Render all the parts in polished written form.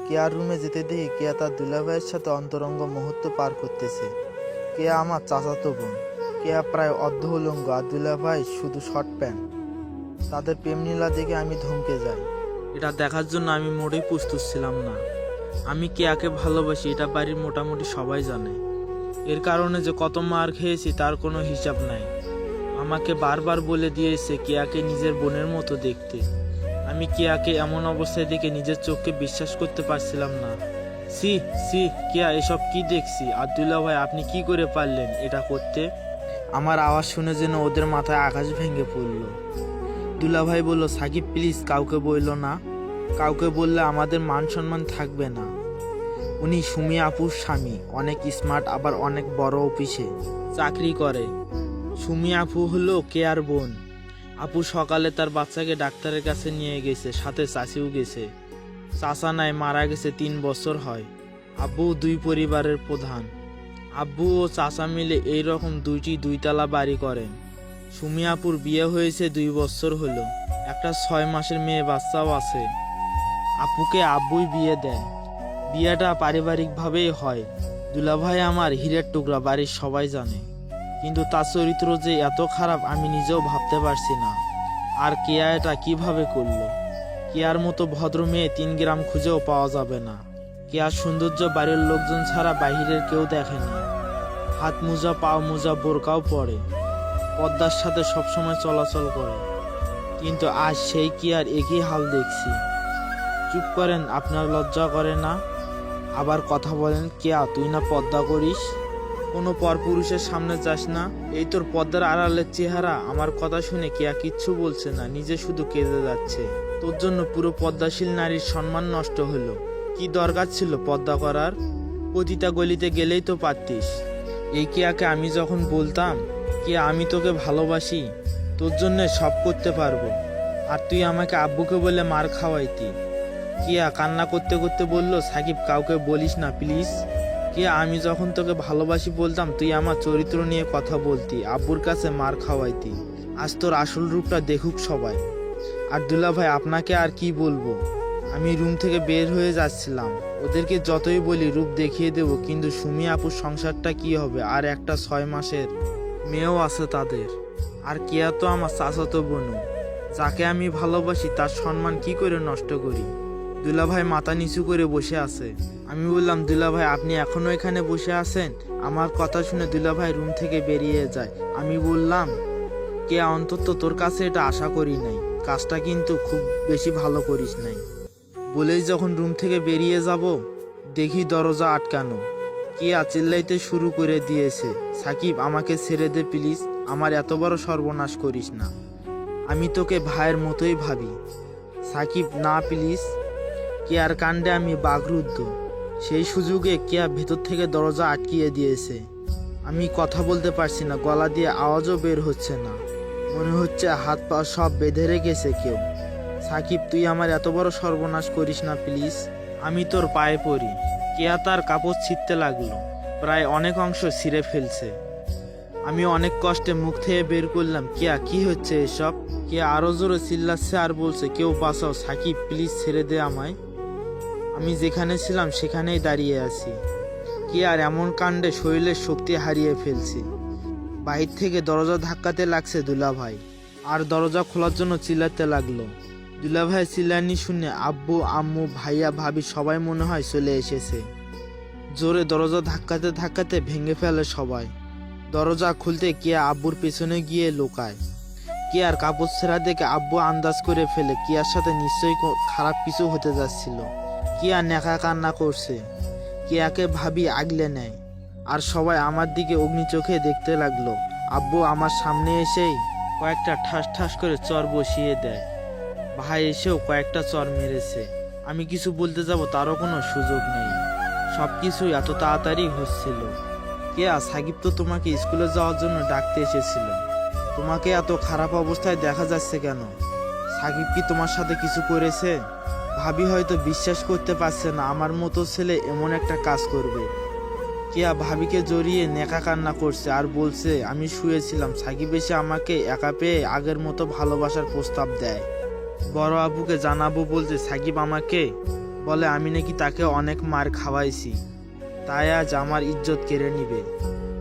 Care রুমে যেতে দেখি কেয়া তার দুলাভাইয়ের সাথে অন্তরঙ্গ মুহূর্ত পার করতেছে। কেয়া আমার চাচাতো বোন। কেয়া প্রায় অর্ধ উলঙ্গ আর দুলাভাই শুধু শর্ট প্যান্ট। তাদের প্রেম নীলা দেখে আমি ধমকে যাই। এটা দেখার জন্য আমি মোটেই প্রস্তুত ছিলাম না। আমি কেয়াকে ভালোবাসি এটা বাড়ির মোটামুটি সবাই জানে। এর কারণে যে কত মার খেয়েছি তার কোনো হিসাব নাই। আমাকে বারবার বলে দিয়েছে কেয়াকে নিজের বোনের মতো দেখতে। আমি কেয়াকে এমন অবস্থায় দেখে নিজের চোখকে বিশ্বাস করতে পারছিলাম না। সি সি কেয়া, এসব কি দেখছি? আব্দুল্লাহ ভাই, আপনি কি করে পারলেন এটা করতে? আমার আওয়াজ শুনে যেন ওদের মাথায় আকাশ ভেঙে পড়ল। দুলাভাই বলল, সাকিব প্লিজ কাউকে বলল না, কাউকে বললে আমাদের মান সম্মান থাকবে না। উনি সুমি আপুর স্বামী, অনেক স্মার্ট, আবার অনেক বড় অফিসে চাকরি করে। সুমি আপু হলো কেয়ার বোন। আপু সকালে তার বাচ্চাকে ডাক্তারের কাছে নিয়ে গেছে, সাথে চাচিও গেছে। চাচা নাই, মারা গেছে 3 বছর হয়। আব্বু 2 পরিবারের প্রধান। আব্বু ও চাচা মিলে এইরকম 2টি 2তলা বাড়ি করেন। সুমি আপুর বিয়ে হয়েছে 2 বছর হলো, একটা 6 মাসের মেয়ে বাচ্চাও আছে। আপুকে আব্বুই বিয়ে দেয়। বিয়েটা পারিবারিকভাবেই হয়। দুলাভাই আমার হীরের টুকরা, বাড়ির সবাই জানে। কিন্তু তার চরিত্র যে এত খারাপ আমি নিজেও ভাবতে পারছি না। আর কেয়া এটা কিভাবে করলো? কেয়ার মতো ভদ্র মেয়ে 3 গ্রাম খুঁজেও পাওয়া যাবে না। কেয়ার সৌন্দর্য বাড়ির লোকজন ছাড়া বাইরের কেউ দেখেনি। হাত মোজা, পাও মোজা, বোরকাও পরে, পদ্মার সাথে সবসময় চলাচল করে। কিন্তু আজ সেই কেয়ার একই হাল দেখছি। চুপ করেন, আপনার লজ্জা করে না? আবার কথা বলেন। কেয়া, তুই না পদ্মা করিস? কোনো পরপুরুষের সামনে যাস না? এই তোর পদ্মার আড়ালের চেহারা। আমার কথা শুনে কেয়া কিচ্ছু বলছে না, নিজে শুধু কেঁদে যাচ্ছে। তোর জন্য পুরো পদ্মাশীল নারীর সম্মান নষ্ট হলো। কি দরকার ছিল পদ্মা করার? পতিতা গলিতে গেলেই তো পারতিস। এই কেয়াকে আমি যখন বলতাম, কেয়া আমি তোকে ভালোবাসি, তোর জন্য সব করতে পারবো, আর তুই আমাকে আব্বুকে বলে মার খাওয়াইতি। কেয়া কান্না করতে করতে বলল, সাকিব কাউকে বলিস না প্লিজ। কেয়া আমি যখন তোকে ভালোবাসি বলতাম, তুই আমার চরিত্র নিয়ে কথা বলতি, আব্বুর কাছে মার খাওয়াইতি। আজ তোর আসল রূপটা দেখুক সবাই। আর দুলা ভাই, আপনাকে আর কি বলবো? আমি রুম থেকে বের হয়ে যাচ্ছিলাম। ওদেরকে যতই বলি রূপ দেখিয়ে দেব, কিন্তু সুমি আপুর সংসারটা কি হবে? আর একটা 6 মাসের মেয়েও আছে তাদের। আর কেয়া তো আমার চাচাতো বোন, যাকে আমি ভালোবাসি তার সম্মান কি করে নষ্ট করি? দুলাভাই মাথা নিচু করে বসে আছে। আমি বললাম, দুলাভাই আপনি এখনো এখানে বসে আছেন? আমার কথা শুনে দুলাভাই রুম থেকে বেরিয়ে যায়। আমি বললাম, কে অন্তত তোর কাছে এটা আশা করি নাই, কাজটা কিন্তু খুব বেশি ভালো করিস নাই। বলেই যখন রুম থেকে বেরিয়ে যাব, দেখি দরজা আটকানো। কে চিল্লাইতে শুরু করে দিয়েছে, সাকিব আমাকে ছেড়ে দে প্লিজ, আমার এত বড় সর্বনাশ করিস না, আমি তোকে ভাইয়ের মতোই ভাবি। সাকিব না প্লিজ। কেয়ার কাণ্ডে আমি বাকরুদ্ধ। সেই সুযোগে কেয়া ভেতর থেকে দরজা আটকিয়ে দিয়েছে। আমি কথা বলতে পারছি না, গলা দিয়ে আওয়াজও বের হচ্ছে না। মনে হচ্ছে হাত পা সব বেঁধে রেখেছে কেউ। সাকিব তুই আমার এত বড় সর্বনাশ করিস না প্লিজ, আমি তোর পায়ে পড়ি। কেয়া তার কাপড় ছিঁড়তে লাগলো, প্রায় অনেক অংশ ছিঁড়ে ফেলছে। আমি অনেক কষ্টে মুখ থেকে বের করলাম, কেয়া কি হচ্ছে এসব? কেয়া আরো জোরে চিল্লাচ্ছে আর বলছে, কেউ বাঁচাও, সাকিব প্লিজ ছেড়ে দে আমায়। আমি যেখানে ছিলাম সেখানেই দাঁড়িয়ে আছি। কেয়ার এমন কাণ্ডে শরীরের শক্তি হারিয়ে ফেলছি। বাহির থেকে দরজা ধাক্কাতে লাগছে দুলাভাই, আর দরজা খোলার জন্য চিল্লাতে লাগলো। দুলাভাই চিল্লানি শুনে আব্বু, আম্মু, ভাইয়া, ভাবি সবাই মনে হয় চলে এসেছে। জোরে দরজা ধাক্কাতে ধাক্কাতে ভেঙে ফেলে সবাই। দরজা খুলতে কেয়া আব্বুর পেছনে গিয়ে লুকায়। কেয়ার কাপড় ছেঁড়া দেখে আব্বু আন্দাজ করে ফেলে কেয়ার সাথে নিশ্চয়ই খারাপ কিছু হতে যাচ্ছিল। কেয়া নেকা কান্না করছে। কেয়াকে ভাবি আগলে নেয়, আর সবাই আমার দিকে অগ্নি চোখে দেখতে লাগলো। আব্বু আমার সামনে এসেই কয়েকটা ঠাস ঠাস করে চর বসিয়ে দেয়। ভাই এসেও কয়েকটা চর মেরেছে। আমি কিছু বলতে যাব তারও কোনো সুযোগ নেই। সব কিছুই এত তাড়াতাড়ি হচ্ছিল। কেয়া, সাকিব তো তোমাকে স্কুলে যাওয়ার জন্য ডাকতে এসেছিল। তোমাকে এত খারাপ অবস্থায় দেখা যাচ্ছে কেন? সাকিব কি তোমার সাথে কিছু করেছে? ভাবি হয়তো বিশ্বাস করতে পারছে না আমার মতো ছেলে এমন একটা কাজ করবে। কেয়া ভাবিকে জড়িয়ে নেকা কান্না করছে আর বলছে, আমি শুয়েছিলাম, সাকিব এসে আমাকে একা পেয়ে আগের মতো ভালোবাসার প্রস্তাব দেয়। বড় আব্বুকে জানাবো বলছে, সাকিব আমাকে বলে আমি নাকি তাকে অনেক মার খাওয়াইছি, তাই আজ আমার ইজ্জত কেড়ে নিবে।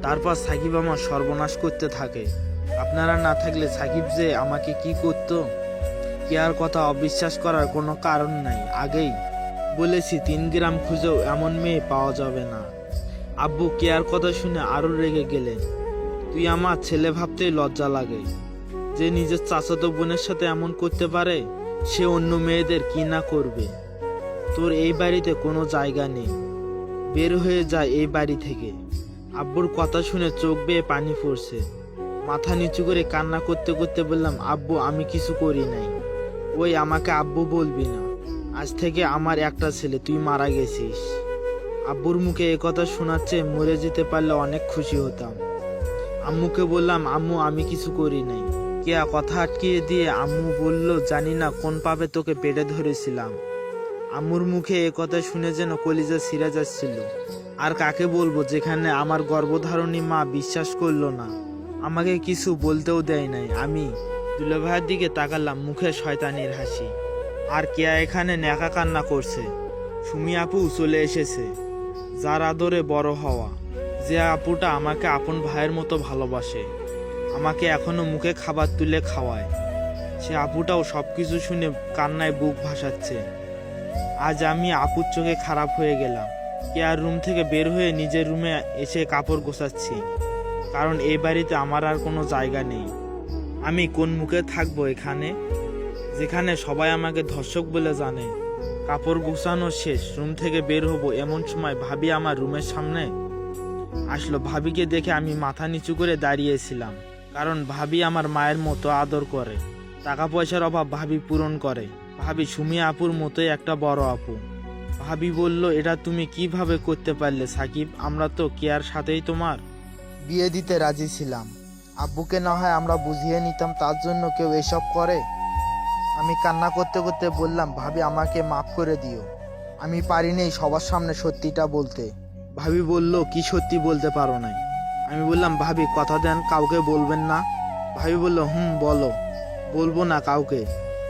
তারপর সাকিব আমার সর্বনাশ করতে থাকে। আপনারা না থাকলে সাকিব যে আমাকে কি করতো, কেয়ার কথা অবিশ্বাস করার কোনো কারণ নাই। আগেই বলেছি 3 গ্রাম খুঁজেও এমন মেয়ে পাওয়া যাবে না। আব্বু কেয়ার কথা শুনে আরো রেগে গেলেন। তুই আমার ছেলে ভাবতেই লজ্জা লাগে, যে নিজের চাচাতো বোনের সাথে এমন করতে পারে, সে অন্য মেয়েদের কি না করবে। তোর এই বাড়িতে কোনো জায়গা নেই, বের হয়ে যায় এই বাড়ি থেকে। আব্বুর কথা শুনে চোখ বেয়ে পানি পড়ছে। মাথা নিচু করে কান্না করতে করতে বললাম, আব্বু আমি কিছু করি নাই। ওই আমাকে আব্বু বলবি না, আজ থেকে আমার একটা ছেলে, তুই মারা গেছিস। আব্বুর মুখে এ কথা শোনাচ্ছে মরে যেতে পারলে অনেক খুশি হতাম। আম্মুকে বললাম, আম্মু আমি কিছু করি নাই। কেয়া কথা আটকিয়ে দিয়ে আম্মু বলল, জানি না কোন পাবে তোকে পেটে ধরেছিলাম। আম্মুর মুখে এ কথা শুনে যেন কলিজা ছিঁড়ে যাচ্ছিল। আর কাকে বলবো, যেখানে আমার গর্ভধারণী মা বিশ্বাস করলো না, আমাকে কিছু বলতেও দেয় নাই। আমি দুলাভাইয়ের দিকে তাকালাম, মুখে শয়তানির হাসি। আর কেয়া এখানে ন্যাকা কান্না করছে। সুমি আপু চলে এসেছে, যার আদরে বড় হওয়া, যে আপুটা আমাকে আপন ভাইয়ের মতো ভালোবাসে, আমাকে এখনো মুখে খাবার তুলে খাওয়ায়। সে আপুটাও সবকিছু শুনে কান্নায় বুক ভাসাচ্ছে। আজ আমি আপুর চোখে খারাপ হয়ে গেলাম। কেয়ার রুম থেকে বের হয়ে নিজের রুমে এসে কাপড় গোছাচ্ছি, কারণ এই বাড়িতে আমার আর কোনো জায়গা নেই। আমি কোন মুখে থাকবো এখানে, যেখানে সবাই আমাকে ধর্ষক বলে জানে। কাপড় গোছানো শেষ, রুম থেকে বের হব, এমন সময় ভাবি আমার রুমের সামনে আসলো। ভাবিকে দেখে আমি মাথা নিচু করে দাঁড়িয়েছিলাম, কারণ ভাবি আমার মায়ের মতো আদর করে। টাকা পয়সার অভাব ভাবি পূরণ করে। ভাবি সুমি আপুর মতোই একটা বড় আপু। ভাবি বলল, এটা তুমি কিভাবে করতে পারলে সাকিব? আমরা তো কেয়ার সাথেই তোমার বিয়ে দিতে রাজি ছিলাম। আব্বুকে না হয় আমরা বুঝিয়ে নিতাম, তার জন্য কেউ এসব করে? আমি কান্না করতে করতে বললাম, ভাবি আমাকে মাফ করে দিও, আমি পারিনি সবার সামনে সত্যিটা বলতে। ভাবি বলল, কি সত্যি বলতে পারো নাই? আমি বললাম, ভাবি কথা দেন কাউকে বলবেন না? ভাবি বলল, বলো। বলবো না কাউকে।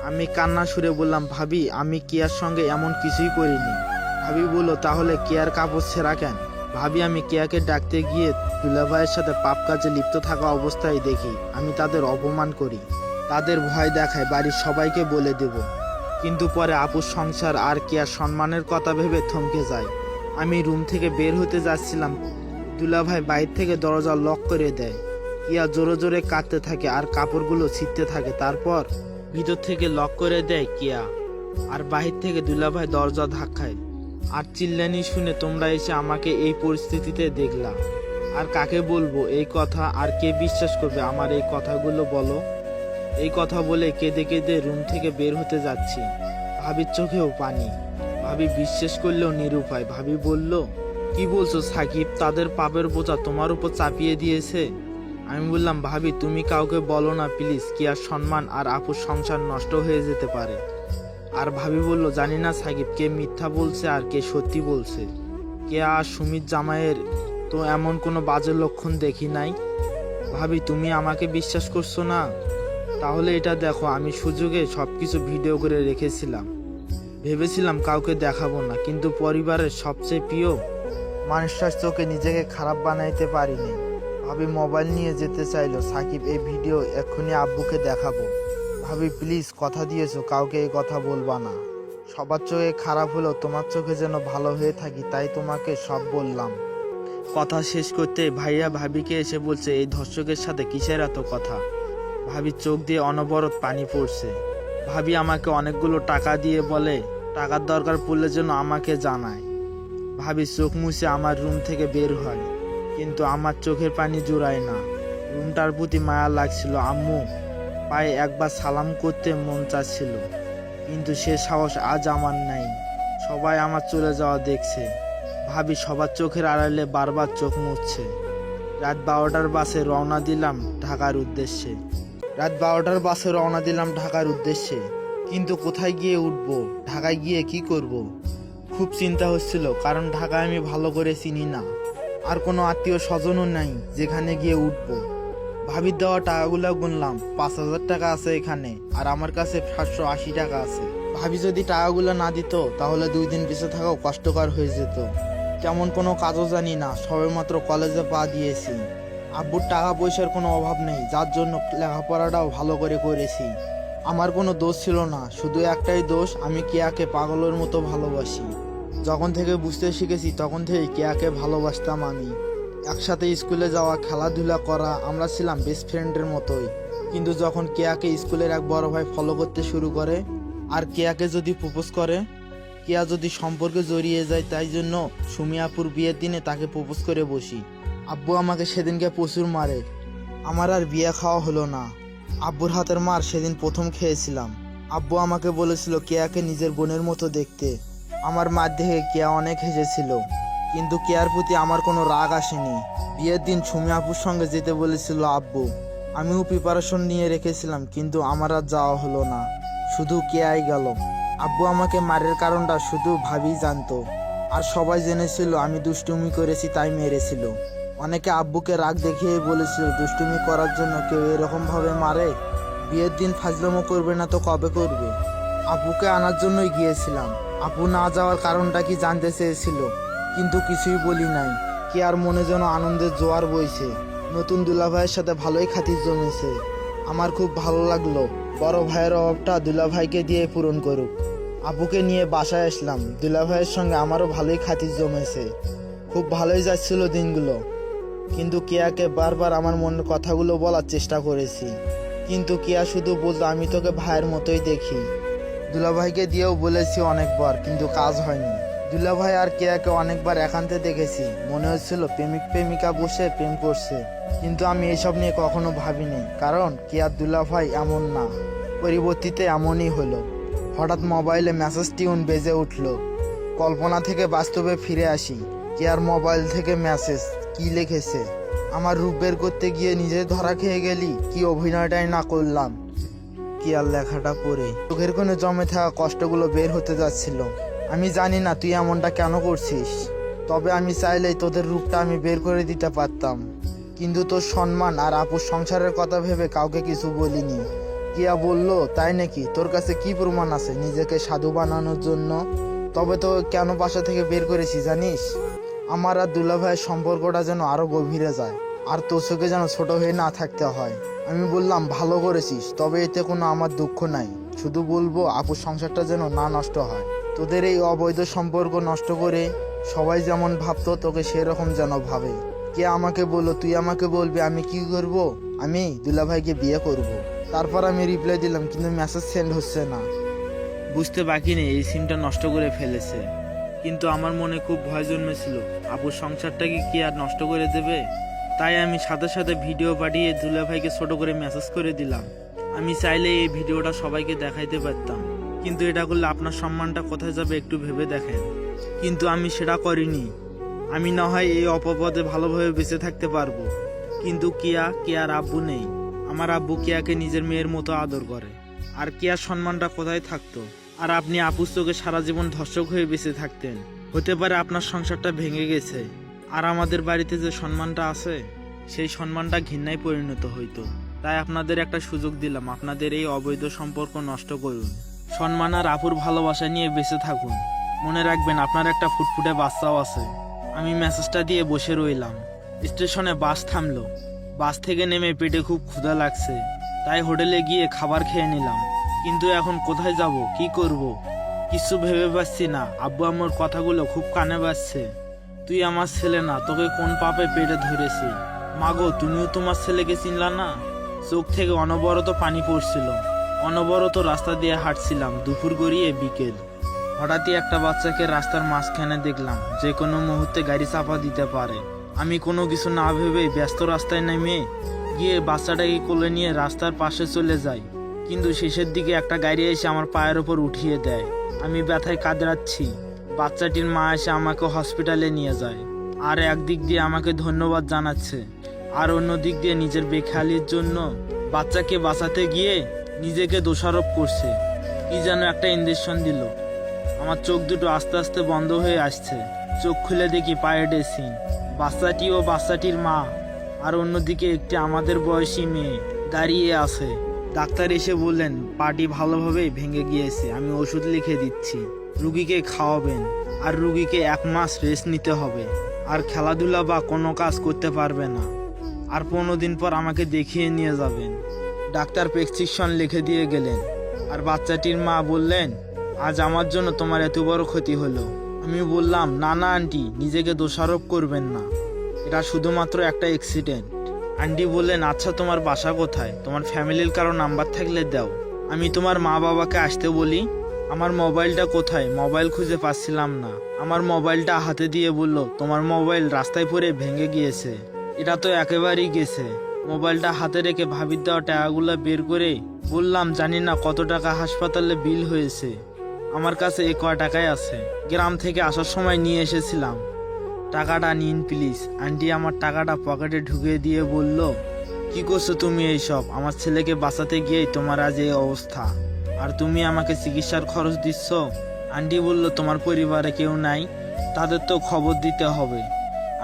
আমি কান্না সুরে বললাম, ভাবি আমি কেয়ার সঙ্গে এমন কিছুই করিনি। ভাবি বলল, তাহলে কেয়ার কাপড় ছেঁড়া কেন? ভাবি আমি কেয়াকে ডাকতে গিয়ে দুলাভাইয়ের সাথে পাপ কাজে লিপ্ত থাকা অবস্থায় দেখি আমি তাদের অপমান করি, তাদের ভয় দেখায়, বাড়ির সবাইকে বলে দেব। কিন্তু পরে আপুর সংসার আর কেয়ার সম্মানের কথা ভেবে থমকে যায়। আমি রুম থেকে বের হতে যাচ্ছিলাম, দুলাভাই বাইরে থেকে দরজা লক করে দেয়। কেয়া জোরে জোরে কাঁদতে থাকে আর কাপড়গুলো ছিঁড়তে থাকে। তারপর ভিতর থেকে লক করে দেয় কেয়া, আর বাহির থেকে দুলাভাই দরজা ধাক্কায়। আর চিল্লানি শুনে তোমরা এসে আমাকে এই পরিস্থিতিতে দেখলা। আর কাকে বলবো এই কথা, আর কে বিশ্বাস করবে আমার এই কথাগুলো বলো? এই কথা বলে কেঁদে কেঁদে রুম থেকে বের হতে যাচ্ছি। ভাবির চোখেও পানি। ভাবি বিশ্বাস করলেও নিরুপায়। ভাবি বলল, কি বলছো সাকিব? তাদের পাপের বোঝা তোমার উপর চাপিয়ে দিয়েছে? আমি বললাম, ভাবি তুমি কাউকে বলো না প্লিজ, কেয়ার সম্মান আর আপুর সংসার নষ্ট হয়ে যেতে পারে। আর ভাবি বলল, জানি না সাকিব, কে মিথ্যা বলছে আর কে সত্যি বলছে। কেয়া আর সুমিত জামাইয়ের তো এমন কোনো বাজে লক্ষণ দেখি নাই। ভাবি তুমি আমাকে বিশ্বাস করছো না? তাহলে এটা দেখো, আমি সুযোগে সবকিছু ভিডিও করে রেখেছিলাম। ভেবেছিলাম কাউকে দেখাবো না, কিন্তু পরিবারের সবচেয়ে প্রিয় মানুষটার চোখে নিজেকে খারাপ বানাইতে পারিনি। ভাবি মোবাইল নিয়ে যেতে চাইলো। সাকিব, এই ভিডিও এক্ষুনি আব্বুকে দেখাবো। ভাবি প্লিজ কথা দিয়েছো, কাউকে এই কথা বলবা না। সবার চোখে খারাপ হলেও তোমার চোখে যেন ভালো হয়ে থাকি, তাই তোমাকে সব বললাম। কথা শেষ করতে ভাইয়া ভাবিকে এসে বলছে, এই ধর্ষকের সাথে কিসের এত কথা? ভাবির চোখ দিয়ে অনবরত পানি পড়ছে। ভাবি আমাকে অনেকগুলো টাকা দিয়ে বলে, টাকার দরকার পড়লে যেন আমাকে জানায়। ভাবি চোখ মুছে আমার রুম থেকে বের হয়, কিন্তু আমার চোখের পানি জুড়ায় না। রুমটার প্রতি মায়া লাগছিল। আম্মু পায়ে একবার সালাম করতে মন চাচ্ছিল, কিন্তু সে সাহস আজ আমার নাই। সবাই আমার চলে যাওয়া দেখছে। ভাবি সবার চোখের আড়ালে বারবার চোখ মুছছে। রাত 12টার বাসে রওনা দিলাম ঢাকার উদ্দেশ্যে। কিন্তু কোথায় গিয়ে উঠবো? ঢাকায় গিয়ে কি করব? খুব চিন্তা হচ্ছিল, কারণ ঢাকায় আমি ভালো করে চিনি না, আর কোনো আত্মীয় স্বজনও নাই যেখানে গিয়ে উঠবো। ভাবির দেওয়া টাকাগুলো গুনলাম। 5,000 টাকা আছে এখানে, আর আমার কাছে 780 টাকা আছে। ভাবি যদি টাকাগুলো না দিত তাহলে 2 দিন বেঁচে থাকাও কষ্টকর হয়ে যেত। তেমন কোনো কাজও জানি না, সবেমাত্র কলেজে পা দিয়েছি। আব্বুর টাকা পয়সার কোনো অভাব নেই, যার জন্য লেখাপড়াটাও ভালো করে করেছি। আমার কোনো দোষ ছিল না, শুধু একটাই দোষ, আমি কেয়াকে পাগলের মতো ভালোবাসি। যখন থেকে বুঝতে শিখেছি তখন থেকে কেয়াকে ভালোবাসতাম আমি। একসাথে স্কুলে যাওয়া, খেলাধুলা করা, আমরা ছিলাম বেস্ট ফ্রেন্ডের মতোই। কিন্তু যখন কেয়াকে স্কুলের এক বড় ভাই ফলো করতে শুরু করে আর কেয়াকে যদি প্রপোজ করে, কেয়া যদি সম্পর্কে জড়িয়ে যায়, তাই জন্য সুমিয়াপুর বিয়ের দিনে তাকে প্রপোজ করে বসি। আব্বু আমাকে সেদিনকে প্রচুর মারে, আমার আর বিয়ে খাওয়া হলো না। আব্বুর হাতের মার সেদিন প্রথম খেয়েছিলাম। আব্বু আমাকে বলেছিল কেয়াকে নিজের বোনের মতো দেখতে। আমার মার দেখে কেয়া অনেক হেসেছিল, কিন্তু কেয়ার প্রতি আমার কোনো রাগ আসেনি। বিয়ের দিন সুমি আপুর সঙ্গে যেতে বলেছিল আব্বু, আমিও প্রিপারেশন নিয়ে রেখেছিলাম, কিন্তু আমার আর যাওয়া হলো না, শুধু কেয়াই গেল। আব্বু আমাকে মারের কারণটা শুধু ভাবি জানতো, আর সবাই জেনেছিল আমি দুষ্টুমি করেছি তাই মেরেছিল। অনেকে আব্বুকে রাগ দেখিয়ে বলেছিল দুষ্টুমি করার জন্য কেউ এরকম ভাবে মারে, বিয়ের দিন ফাজলামো করবে না তো কবে করবে। আব্বুকে আনার জন্যই গিয়েছিলাম। আব্বু না যাওয়ার কারণটা কি জানতে চেয়েছিল, কিন্তু কিছুই বলি নাই। কি আর মনে যেন আনন্দের জোয়ার বইছে। নতুন দুলাভাইয়ের সাথে ভালোই খাতির জমেছে। আমার খুব ভালো লাগলো, বড় ভাইয়ের অভাবটা দুলাভাইকে দিয়ে পূরণ করুক। আব্বুকে নিয়ে বাসায় আসলাম, দুলাভাইয়ের সঙ্গে আমারও ভালোই খাতির জমেছে। খুব ভালোই যাচ্ছিল দিনগুলো, কিন্তু কেয়াকে বারবার আমার মনের কথাগুলো বলার চেষ্টা করেছি, কিন্তু কেয়া শুধু বলতো আমি তোকে ভাইয়ের মতোই দেখি। দুলাভাইকে দিয়েও বলেছি অনেকবার, কিন্তু কাজ হয়নি। দুলাভাই আর কেয়াকে অনেকবার একান্তে দেখেছি, মনে হচ্ছিল প্রেমিক প্রেমিকা বসে প্রেম করছে, কিন্তু আমি এসব নিয়ে কখনো ভাবিনি, কারণ কেয়ার দুলাভাই এমন না। পরিবর্তিতে এমনই হলো। হঠাৎ মোবাইলে মেসেজ টিউন বেজে উঠল। কল্পনা থেকে বাস্তবে ফিরে আসি। কেয়ার মোবাইল থেকে মেসেজ, কি লিখেছে? আমার রূপ বের করতে গিয়ে নিজে ধরা খেয়ে গেলি, কি অভিনয়টাই না করলাম। কেয়ার লেখাটা পড়ে চোখের কোণে জমে থাকা কষ্টগুলো বের হতে যাচ্ছিল। আমি জানি না তুই এমনটা কেন করছিস, তবে আমি চাইলেই তোদের রূপটা আমি বের করে দিতে পারতাম, কিন্তু তোর সম্মান আর আপুর সংসারের কথা ভেবে কাউকে কিছু বলিনি। কিয়া বলল, তাই নাকি? তোর কাছে কি প্রমাণ আছে নিজেকে সাধু বানানোর জন্য? তবে তো কেন বাসা থেকে বের করেছি জানিস? আমার আর দুলাভাইয়ের সম্পর্কটা যেন আরো গভীরে যায়, আর তোর চোখে যেন ছোট হয়ে না থাকতে হয়। আমি বললাম, ভালো করেছিস, তবে এতে কোনো আমার দুঃখ নাই। শুধু বলবো আপুর সংসারটা যেন না নষ্ট হয়। তোদের এই অবৈধ সম্পর্ক নষ্ট করে সবাই যেমন ভাবতো তোকে সেরকম যেন ভাবে। কে আমাকে বললো, তুই আমাকে বলবি আমি কি করব? আমি দুলাভাইকে বিয়ে করব। তারপর আমি রিপ্লাই দিলাম, কিন্তু মেসেজ সেন্ড হচ্ছে না। বুঝতে বাকি নেই এই সিমটা নষ্ট করে ফেলেছে, কিন্তু আমার মনে খুব ভয় জন্মেছিল আপুর সংসারটাকে কি আর নষ্ট করে দেবে। তাই আমি সাথে সাথে ভিডিও পাঠিয়ে দুলাভাইকে ছোট করে মেসেজ করে দিলাম। আমি চাইলে এই ভিডিওটা সবাইকে দেখাইতে পারতাম, কিন্তু এটা করলে আপনার সম্মানটা কোথায় যাবে একটু ভেবে দেখেন। কিন্তু আমি সেটা করিনি। আমি না হয় এই অপপদে ভালোভাবে বেঁচে থাকতে পারবো, কিন্তু কেয়ার আব্বু নেই। আমার আব্বু কেয়াকে নিজের মেয়ের মতো আদর করে, আর কেয়ার সম্মানটা কোথায় থাকতো? আর আপনি আপুর চোখে সারা জীবন ধর্ষক হয়ে বেঁচে থাকতেন। হতে পারে আপনার সংসারটা ভেঙে গেছে, আর আমাদের বাড়িতে যে সম্মানটা আছে সেই সম্মানটা ঘৃণায় পরিণত হইতো। তাই আপনাদের একটা সুযোগ দিলাম, আপনাদের এই অবৈধ সম্পর্ক নষ্ট করুন, সম্মান আর আপুর ভালোবাসা নিয়ে বেঁচে থাকুন। মনে রাখবেন আপনার একটা ফুটফুটে বাচ্চাও আছে। আমি মেসেজটা দিয়ে বসে রইলাম। স্টেশনে বাস থামলো। বাস থেকে নেমে পেটে খুব ক্ষুধা লাগছে, তাই হোটেলে গিয়ে খাবার খেয়ে নিলাম। কিন্তু এখন কোথায় যাব, কি করব কিছু ভেবে পাচ্ছি না। আব্বু আম্মুর কথাগুলো খুব কানে বাজছে। তুই আমার ছেলে না, তোকে কোন পাপে পেটে ধরেছি? মাগো, তুমিও তোমার ছেলেকে চিনলা না? চোখ থেকে অনবরত পানি পড়ছিল। অনবরত রাস্তা দিয়ে হাঁটছিলাম, দুপুর গড়িয়ে বিকেল। হঠাৎই একটা বাচ্চাকে রাস্তার মাঝখানে দেখলাম, যে কোনো মুহূর্তে গাড়ি চাপা দিতে পারে। আমি কোনো কিছু না ভেবেই ব্যস্ত রাস্তায় নেমে গিয়ে বাচ্চাটাকে কোলে নিয়ে রাস্তার পাশে চলে যাই, কিন্তু শেষের দিকে একটা গাড়ি এসে আমার পায়ের ওপর উঠিয়ে দেয়। আমি ব্যথায় কাঁদরাচ্ছি। বাচ্চাটির মা এসে আমাকে হসপিটালে নিয়ে যায়, আর একদিক দিয়ে আমাকে ধন্যবাদ জানাচ্ছে, আর অন্য দিক দিয়ে নিজের বেখেয়ালির জন্য বাচ্চাকে বাঁচাতে গিয়ে নিজেকে দোষারোপ করছে। কি যেন একটা ইঞ্জেকশন দিল। আমার চোখ দুটো আস্তে আস্তে বন্ধ হয়ে আসছে। চোখ খুলে দেখি পায়ে ড্রেসিং, বাচ্চাটি ও বাচ্চাটির মা, আর অন্যদিকে একটি আমাদের বয়সী মেয়ে দাঁড়িয়ে আছে। ডাক্তার এসে বললেন পাটি ভালোভাবেই ভেঙে গিয়েছে, আমি ওষুধ লিখে দিচ্ছি, রুগীকে খাওয়াবেন আর রুগীকে 1 মাস রেস্ট নিতে হবে, আর খেলাধুলা বা কোনো কাজ করতে পারবে না, আর 15 দিন পর আমাকে দেখিয়ে নিয়ে যাবেন। ডাক্তার প্রেসক্রিপশন লিখে দিয়ে গেলেন। আর বাচ্চাটির মা বললেন, আজ আমার জন্য তোমার এত বড় ক্ষতি হলো। আমি বললাম, না না আন্টি, নিজেকে দোষারোপ করবেন না, এটা শুধুমাত্র একটা অ্যাক্সিডেন্ট। আন্টি বললেন, আচ্ছা তোমার বাসা কোথায়, তোমার ফ্যামিলির কারো নাম্বার থাকলে দাও, আমি তোমার মা বাবাকে আসতে বলি। আমার মোবাইলটা কোথায়, মোবাইল খুঁজে পাচ্ছিলাম না। আমার মোবাইলটা হাতে দিয়ে বলল, তোমার মোবাইল রাস্তায় পড়ে ভেঙে গিয়েছে, এটা তো একেবারেই গেছে। মোবাইলটা হাতে রেখে ভাবির দেওয়া টাকাগুলো বের করে বললাম, জানি না কত টাকা হাসপাতালে বিল হয়েছে, আমার কাছে এ কয় টাকাই আছে, গ্রাম থেকে আসার সময় নিয়ে এসেছিলাম, টাকাটা নিন প্লিজ। আন্টি আমার টাকাটা পকেটে ঢুকিয়ে দিয়ে বলল, কি করছো তুমি এইসব, আমার ছেলেকে বাঁচাতে গিয়েই তোমার আজ এই অবস্থা, আর তুমি আমাকে চিকিৎসার খরচ দিচ্ছ। আন্টি বলল, তোমার পরিবারে কেউ নাই, তাদের তো খবর দিতে হবে,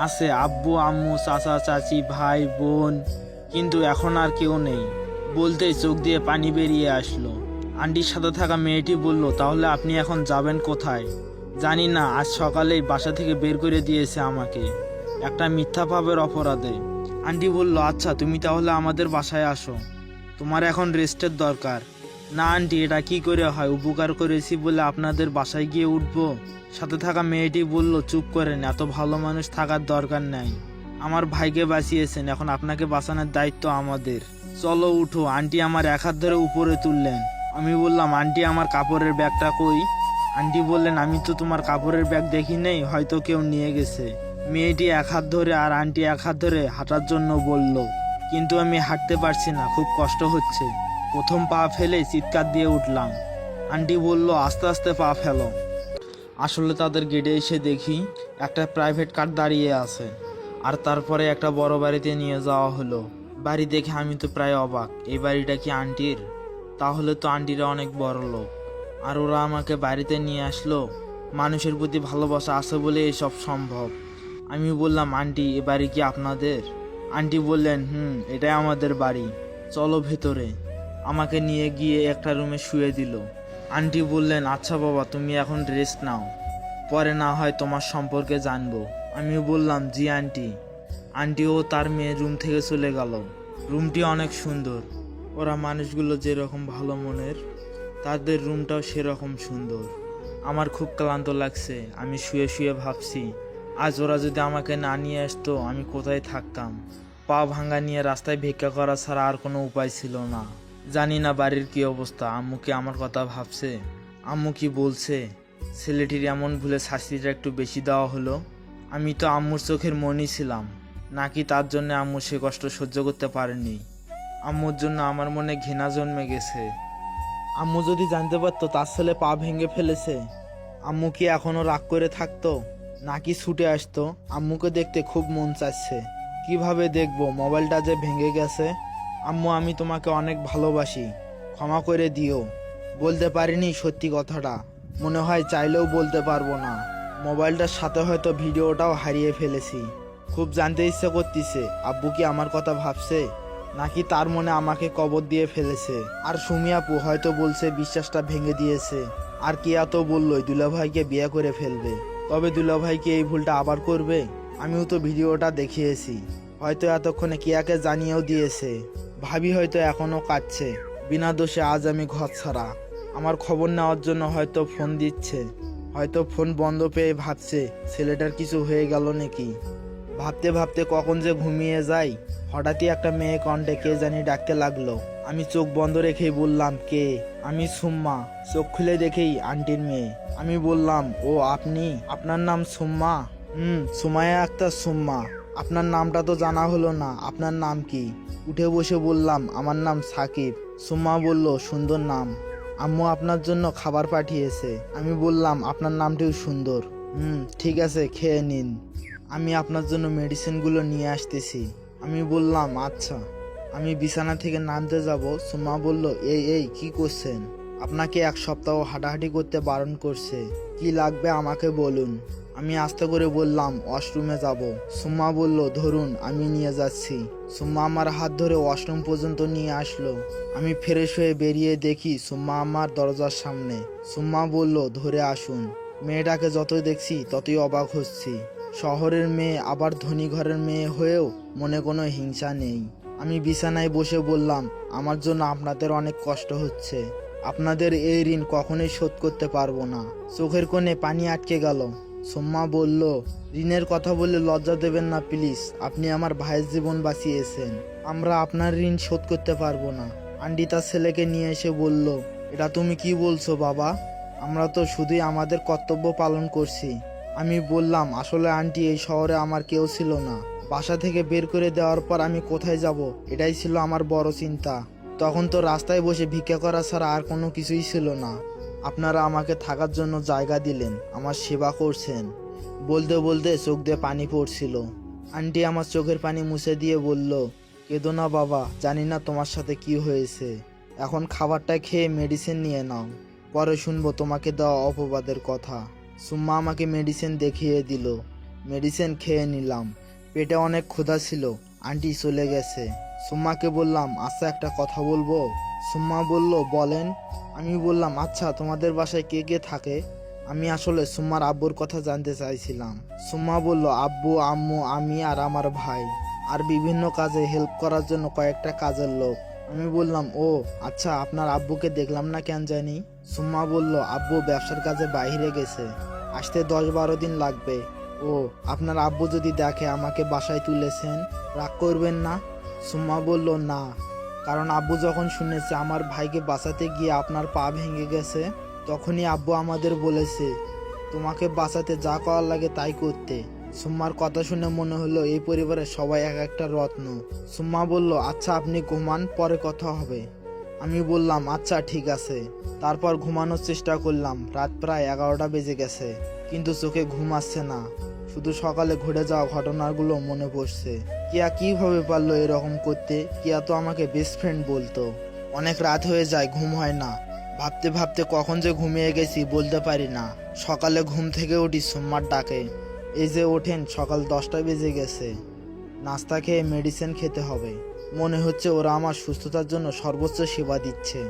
আছে আব্বু আম্মু চাচা চাচি ভাই বোন, কিন্তু এখন আর কেউ নেই। বলতেই চোখ দিয়ে পানি বেরিয়ে আসলো। আন্টির সাথে থাকা মেয়েটি বলল, তাহলে আপনি এখন যাবেন কোথায়? জানি না, আজ সকালেই বাসা থেকে বের করে দিয়েছে আমাকে, একটা মিথ্যা পাপের অপরাধে। আন্টি বলল, আচ্ছা তুমি তাহলে আমাদের বাসায় আসো, তোমার এখন রেস্টের দরকার। না আন্টি, এটা কি করে হয়, উপকার করেছি বলে আপনাদের বাসায় গিয়ে উঠবো? সাথে থাকা মেয়েটি বলল, চুপ করেন, এত ভালো মানুষ থাকার দরকার নাই, আমার ভাইকে বাঁচিয়েছেন, এখন আপনাকে বাঁচানোর দায়িত্ব আমাদের, চলো উঠো। আন্টি আমার 1 হাত ধরে উপরে তুললেন। আমি বললাম, আন্টি আমার কাপড়ের ব্যাগটা কই? আন্টি বললেন, আমি তো তোমার কাপড়ের ব্যাগ দেখি নেই, হয়তো কেউ নিয়ে গেছে। মেয়েটি 1 হাত ধরে আর আন্টি 1 হাত ধরে হাঁটার জন্য বলল, কিন্তু আমি হাঁটতে পারছি না, খুব কষ্ট হচ্ছে। প্রথম পা ফেলেই চিৎকার দিয়ে উঠলাম। আন্টি বলল, আস্তে আস্তে পা ফেলো। আসলে তাদের গেটে এসে দেখি একটা প্রাইভেট কার দাঁড়িয়ে আছে, আর তারপরে একটা বড় বাড়িতে নিয়ে যাওয়া হলো। বাড়ি দেখে আমি তো প্রায় অবাক, এই বাড়িটা কি আন্টির? তাহলে তো আন্টিরা অনেক বড় লোক, আর ওরা আমাকে বাড়িতে নিয়ে আসলো। মানুষের প্রতি ভালোবাসা আছে বলে এসব সম্ভব। আমি বললাম, আন্টি এ বাড়ি কি আপনাদের? আন্টি বললেন, এটাই আমাদের বাড়ি, চলো ভেতরে। আমাকে নিয়ে গিয়ে একটা রুমে শুয়ে দিল। আন্টি বললেন, আচ্ছা বাবা, তুমি এখন রেস্ট নাও, পরে না হয় তোমার সম্পর্কে জানবো। আমি বললাম, জি আন্টি। আন্টিও তার মেয়ের রুম থেকে চলে গেল। রুমটি অনেক সুন্দর, ওরা মানুষগুলো যেরকম ভালো মনের, তাদের রুমটাও সেরকম সুন্দর। আমার খুব ক্লান্ত লাগছে, আমি শুয়ে শুয়ে ভাবছি, আজ ওরা যদি আমাকে না নিয়ে আসতো আমি কোথায় থাকতাম। পা ভাঙা নিয়ে রাস্তায় ভিক্ষা করা ছাড়া আর কোনো উপায় ছিল না। জানি না বাড়ির কি অবস্থা, আম্মু কি আমার কথা ভাবছে, আম্মু কি বলছে? ছেলেটির এমন ভুলে শাস্তিটা একটু বেশি দেওয়া হলো। আমি তো আম্মুর চোখের মনি ছিলাম, নাকি তার জন্য আম্মু সে কষ্ট সহ্য করতে পারেনি? আম্মুর জন্য আমার মনে ঘৃণা জন্মে গেছে। আম্মু যদি জানতে পারতো তার ছেলে পা ভেঙে ফেলেছে, আম্মু কি এখনো রাগ করে থাকতো, নাকি ছুটে আসতো? আম্মুকে দেখতে খুব মন চাচ্ছে, কিভাবে দেখবো, মোবাইলটা যে ভেঙে গেছে। আম্মু আমি তোমাকে অনেক ভালোবাসি, ক্ষমা করে দিও। বলতে পারিনি সত্যি কথাটা, মনে হয় চাইলেও বলতে পারবো না। মোবাইলটার সাথে হয়তো ভিডিওটাও হারিয়ে ফেলেছি। খুব জানতে ইচ্ছে করতেছে, আব্বু কি আমার কথা ভাবছে, নাকি তার মনে আমাকে কবর দিয়ে ফেলেছে। আর সুমি আপু হয়তো বলছে বিশ্বাসটা ভেঙে দিয়েছে, আর কেয়া তো বললই দুলাভাইকে বিয়ে করে ফেলবে। তবে দুলাভাই কি এই ভুলটা আবার করবে? আমিও তো ভিডিওটা দেখিয়েছি, হয়তো এতক্ষণে কেয়াকে জানিয়েও দিয়েছে। ভাবি হয়তো এখনো কাঁদছে, বিনা দোষে আজ আমি ঘর ছাড়া। আমার খবর নেওয়ার জন্য হয়তো ফোন দিচ্ছে, হয়তো ফোন বন্ধ পেয়ে ভাবছে ছেলেটার কিছু হয়ে গেল নাকি। ভাবতে ভাবতে কখন যে ঘুমিয়ে যাই, হঠাৎই একটা মেয়ে কণ্ঠে কে জানি ডাকতে লাগলো। আমি চোখ বন্ধ রেখেই বললাম, কে? আমি সুম্মা। চোখ খুলে দেখেই আন্টির মেয়ে। আমি বললাম, ও আপনি, আপনার নাম সুম্মা? সুমাইয়া আক্তার সুম্মা। আপনার নামটা তো জানা হলো না, আপনার নাম কি? উঠে বসে বললাম, আমার নাম সাকিব। সুম্মা বলল, সুন্দর নাম, আম্মু আপনার জন্য খাবার পাঠিয়েছে। আমি বললাম, আপনার নামটিও সুন্দর। ঠিক আছে, খেয়ে নিন, আমি আপনার জন্য মেডিসিনগুলো নিয়ে আসতেছি। আমি বললাম, আচ্ছা। আমি বিছানা থেকে নামতে যাব, সুম্মা বলল, এই কি করছেন? আপনাকে 1 সপ্তাহ হাঁটাহাঁটি করতে বারণ করছে। কি লাগবে আমাকে বলুন। আমি আস্তে করে বললাম ওয়াশরুমে যাব। সুম্মা বলল ধরুন আমি নিয়ে যাচ্ছি। সুম্মা আমার হাত ধরে ওয়াশরুম পর্যন্ত নিয়ে আসলো। আমি ফ্রেশ হয়ে বেরিয়ে দেখি সুম্মা আমার দরজার সামনে। সুম্মা বলল ধরে আসুন। মেয়েটাকে যতই দেখছি ততই অবাক হচ্ছি। শহরের মেয়ে আবার ধনী ঘরের মেয়ে হয়েও মনে কোনো হিংসা নেই। আমি বিছানায় বসে বললাম আমার জন্য আপনাদের অনেক কষ্ট হচ্ছে। আপনাদের এই ঋণ কখনোই শোধ করতে পারবো না। চোখের কোণে পানি আটকে গেল। সুম্মা বলল ঋণের কথা বললে লজ্জা দেবেন না প্লিজ। আপনি আমার ভাইয়ের জীবন বাঁচিয়েছেন। আমরা আপনার ঋণ শোধ করতে পারবো না। আন্টি তার ছেলেকে নিয়ে এসে বলল এটা তুমি কি বলছো বাবা? আমরা তো শুধুই আমাদের কর্তব্য পালন করছি। আমি বললাম আসলে আন্টি এই শহরে আমার কেউ ছিল না। বাসা থেকে বের করে দেওয়ার পর আমি কোথায় যাব এটাই ছিল আমার বড় চিন্তা। তখন তো রাস্তায় বসে ভিক্ষা করা ছাড়া আর কোনো কিছুই ছিল না। আপনারা আমাকে থাকার জন্য জায়গা দিলেন, আমার সেবা করছেন। বলতে বলতে চোখ দিয়ে পানি পড়ছিল। আন্টি আমার চোখের পানি মুছে দিয়ে বলল কেঁদো না বাবা, জানি না তোমার সাথে কি হয়েছে। এখন খাবারটা খেয়ে মেডিসিন নিয়ে নাও, পরে শুনবো তোমাকে দেওয়া অপবাদের কথা। সুম্মা আমাকে মেডিসিন দেখিয়ে দিল। মেডিসিন খেয়ে নিলাম। পেটে অনেক ক্ষুধা ছিল। আন্টি চলে গেছে। সুম্মাকে বললাম আচ্ছা একটা কথা বলবো। সুম্মা বলল বলেন। আমি বললাম আচ্ছা তোমাদের বাসায় কে কে থাকে? আমি আসলে সুম্মার আব্বুর কথা জানতে চাইছিলাম। সুম্মা বলল আব্বু আম্মু আমি আর আমার ভাই, আর বিভিন্ন কাজে হেল্প করার জন্য কয়েকটা কাজের লোক। আমি বললাম ও আচ্ছা, আপনার আব্বুকে দেখলাম না কেন জানি। সুম্মা বলল আব্বু ব্যবসার কাজে বাইরে গেছে, আসতে 10-12 দিন লাগবে। ও আপনার আব্বু যদি দেখে আমাকে বাসায় তুলেছেন, রাগ করবেন না? সুম্মা বলল না, কারণ আব্বু যখন শুনেছে আমার ভাইকে বাঁচাতে গিয়ে আপনার পা ভেঙে গেছে, তখনই আব্বু আমাদের বলেছে তোমাকে বাঁচাতে যা করার লাগে তাই করতে। সুম্মার কথা শুনে মনে হলো এই পরিবারের সবাই এক একটা রত্ন। সুম্মা বলল আচ্ছা আপনি ঘুমান, পরে কথা হবে। আমি বললাম আচ্ছা ঠিক আছে। তারপর ঘুমানোর চেষ্টা করলাম। রাত প্রায় 11টা বেজে গেছে, কিন্তু চোখে ঘুম আসছে না। শুধু সকালে ঘটে যাওয়া ঘটনাগুলো মনে পড়ছে। কিয়া কিভাবে পারলো এরকম করতে? কিয়া তো আমাকে বেস্ট ফ্রেন্ড বলতো। অনেক রাত হয়ে যায়, ঘুম হয় না। ভাবতে ভাবতে কখন যে ঘুমিয়ে গেছি বলতে পারি না। সকালে ঘুম থেকে উঠি সুম্মার ডাকে। এই যে ওঠেন, সকাল 10টা বেজে গেছে। নাস্তা খেয়ে মেডিসিন খেতে হবে। মনে হচ্ছে ওরা আমার সুস্থতার জন্য সর্বোচ্চ সেবা দিচ্ছে।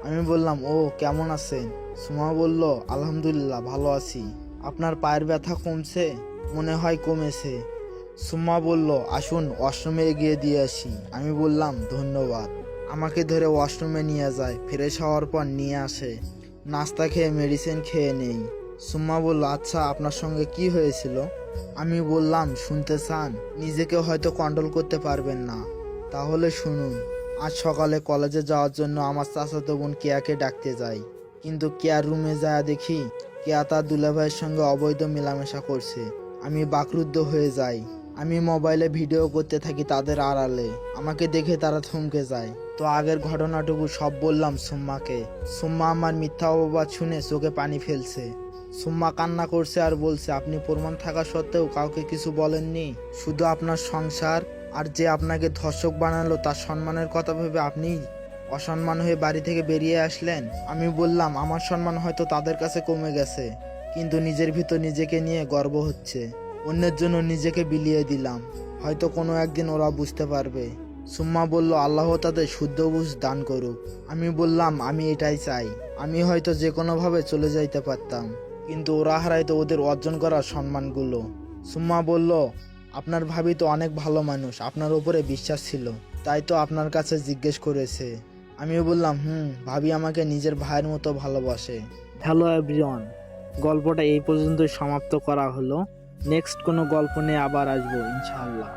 আমি বললাম ও কেমন আছেন? সুমা বলল আলহামদুলিল্লাহ ভালো আছি। আপনার পায়ের ব্যথা কমছে? মনে হয় কমেছে। সুম্মা বলল আসুন ওয়াশরুমে এগিয়ে দিয়ে আসি। আমি বললাম ধন্যবাদ। আমাকে ধরে ওয়াশরুমে নিয়ে যায়। ফ্রেশ হওয়ার পর নিয়ে আসে। নাস্তা খেয়ে মেডিসিন খেয়ে নেই। সুম্মা বলল আচ্ছা আপনার সঙ্গে কি হয়েছিল? আমি বললাম শুনতে চান? নিজেকে হয়তো কন্ট্রোল করতে পারবেন না, তাহলে শুনুন। আজ সকালে কলেজে যাওয়ার জন্য আমার চাচাতো বোন কেয়াকে ডাকতে যাই, কিন্তু কেয়ার রুমে যায় দেখি কেয়া তার দুলাভাইয়ের সঙ্গে অবৈধ মেলামেশা করছে। আমি বাকরুদ্ধ হয়ে যাই। আমি মোবাইলে ভিডিও করতে থাকি তাদের আড়ালে। আমাকে দেখে তারা থমকে যায়। তো আগের ঘটনাটুকু সব বললাম সুম্মাকে। সুম্মা আমার মিথ্যা অপবাদ শুনে চোখে পানি ফেলছে। সুম্মা কান্না করছে আর বলছে আপনি প্রমাণ থাকা সত্ত্বেও কাউকে কিছু বলেননি, শুধু আপনার সংসার আর যে আপনাকে ধর্ষক বানালো তার সম্মানের কথা ভেবে আপনি অসম্মান হয়ে বাড়ি থেকে বেরিয়ে আসলেন। আমি বললাম আমার সম্মান হয়তো তাদের কাছে কমে গেছে, কিন্তু নিজের ভিতর নিজেকে নিয়ে গর্ব হচ্ছে। অন্যের জন্য নিজেকে বিলিয়ে দিলাম, হয়তো কোনো একদিন ওরা বুঝতে পারবে। সুম্মা বলল আল্লাহ তাদের শুদ্ধ বুঝ দান করুক। আমি বললাম আমি এটাই চাই। আমি হয়তো যে কোনোভাবে চলে যাইতে পারতাম, কিন্তু ওরা হারাইতো ওদের অর্জন করা সম্মানগুলো। সুম্মা বলল আপনার ভাবি তো অনেক ভালো মানুষ, আপনার উপরে বিশ্বাস ছিল, তাই তো আপনার কাছে জিজ্ঞেস করেছে। আমিও বললাম ভাবি আমাকে নিজের ভাইয়ের মতো ভালোবাসে। হ্যালো এভরিওয়ান, গল্পটা এই পর্যন্তই সমাপ্ত করা হলো। নেক্সট কোনো গল্প নিয়ে আবার আসবো ইনশাআল্লাহ।